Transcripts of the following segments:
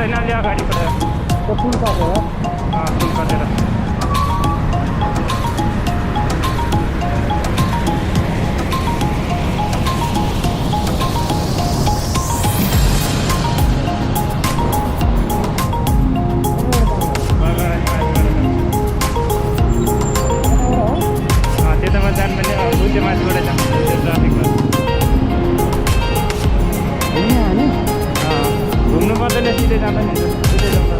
छैन अलि अगाडि परेर त्यो पुल काटेर पुल काटेर त्यतामा जानु भने बुझ्यो माथिबाट जानु ट्राफिकमा घुम्नु पर्दैन सिधै जाँदा नि सिधै जाँदा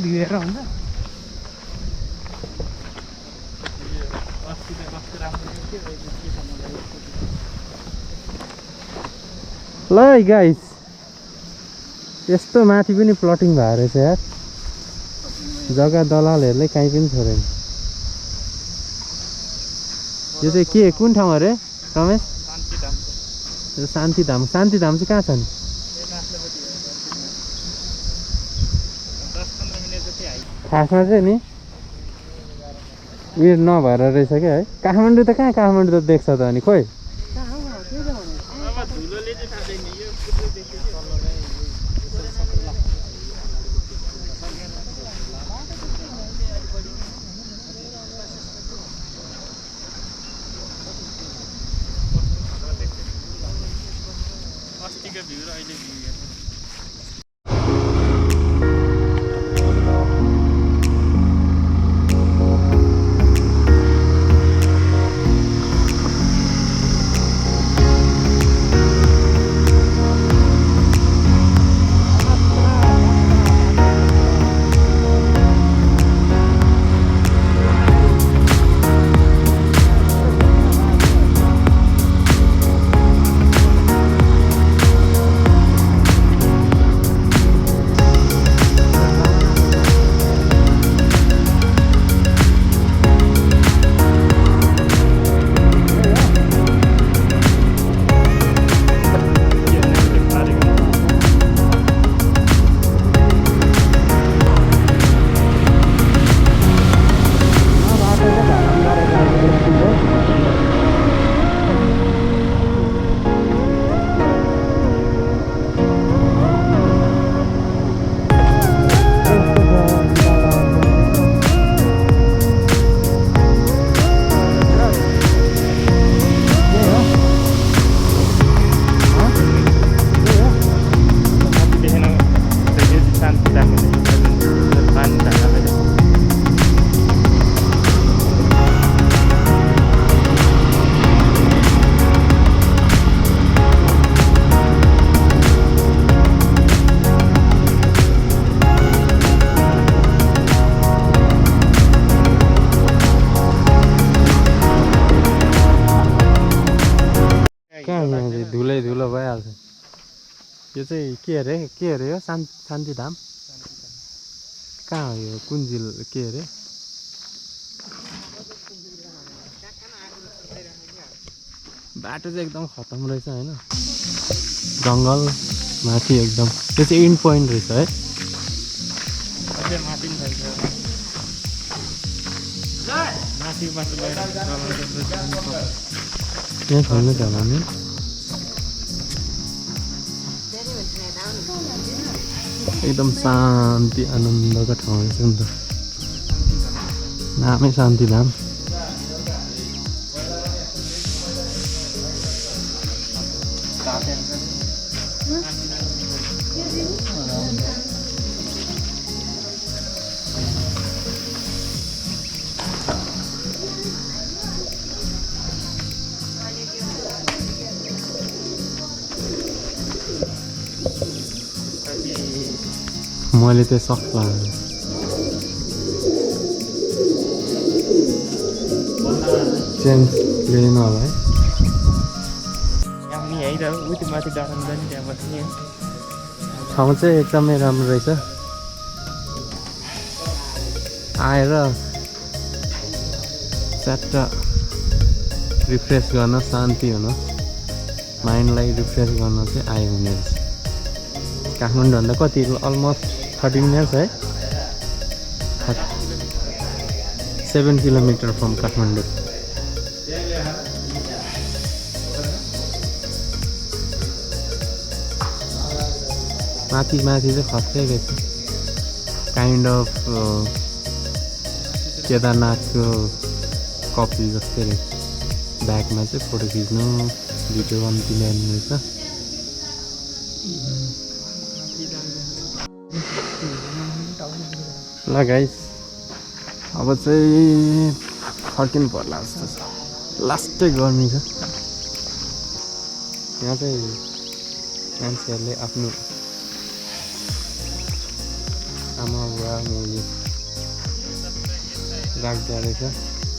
भिडेर हुन्छ ल गाइस यस्तो माथि पनि प्लटिङ भएको रहेछ यार जग्गा दलालहरूले कहीँ पनि छोडेन यो चाहिँ के कुन ठाउँ अरे रमेश शान्ति धाम शान्ति धाम चाहिँ कहाँ छ नि खासमा चाहिँ नि उयो नभएर रहेछ क्या है काठमाडौँ त कहाँ काठमाडौँ त देख्छ त अनि खोइ अस्तिको भ्यू र अहिले भ्यू धुलै धुलो भइहाल्छ यो चाहिँ के अरे यो शान्ति धाम कहाँ हो यो कुन जिल्ला के अरे बाटो चाहिँ एकदम खतम रहेछ हैन जङ्गल माथि एकदम त्यो चाहिँ इन्ड पोइन्ट रहेछ है यहाँ छैन त हामी एकदम शान्ति आनन्दको ठाउँ रहेछ नि त नामै शान्ति धाम मैले त्यो सक्ला चेन्ज लिएन होला है ठाउँ चाहिँ एकदमै राम्रो रहेछ आएर च्याट्ट रिफ्रेस गर्न शान्ति हुन माइन्डलाई रिफ्रेस गर्न चाहिँ आयो हुने रहेछ काठमाडौँभन्दा कति अलमोस्ट 30 minutes है 7 kilometers from Kathmandu माथि चाहिँ खत्रै रहेछ काइन्ड अफ केदारनाथको कपी जस्तै रहेछ ब्याकमा चाहिँ फोटो खिच्नु भिडियो कम्ती ल्याउनु रहेछ ल गाइस अब चाहिँ फर्किनु पर्ला जस्तो छ लास्टै गर्मी छ यहाँ चाहिँ मान्छेहरूले आफ्नो आमा बुवा मुली राख्दो रहेछ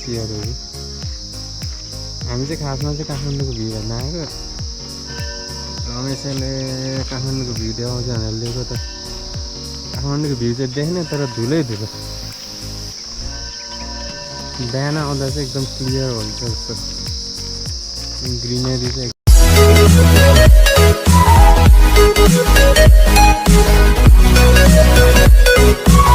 चियरहरू हामी चाहिँ खासमा चाहिँ काठमाडौँको भ्यू हेर्न आएको रमेशले काठमाडौँको भ्यू देखाउँछ भनेर लिएको त काठमाडौँको भ्यू चाहिँ देख्ने तर धुलै धुलो बिहान आउँदा चाहिँ एकदम क्लियर हुन्छ जस्तो ग्रिनेरी चाहिँ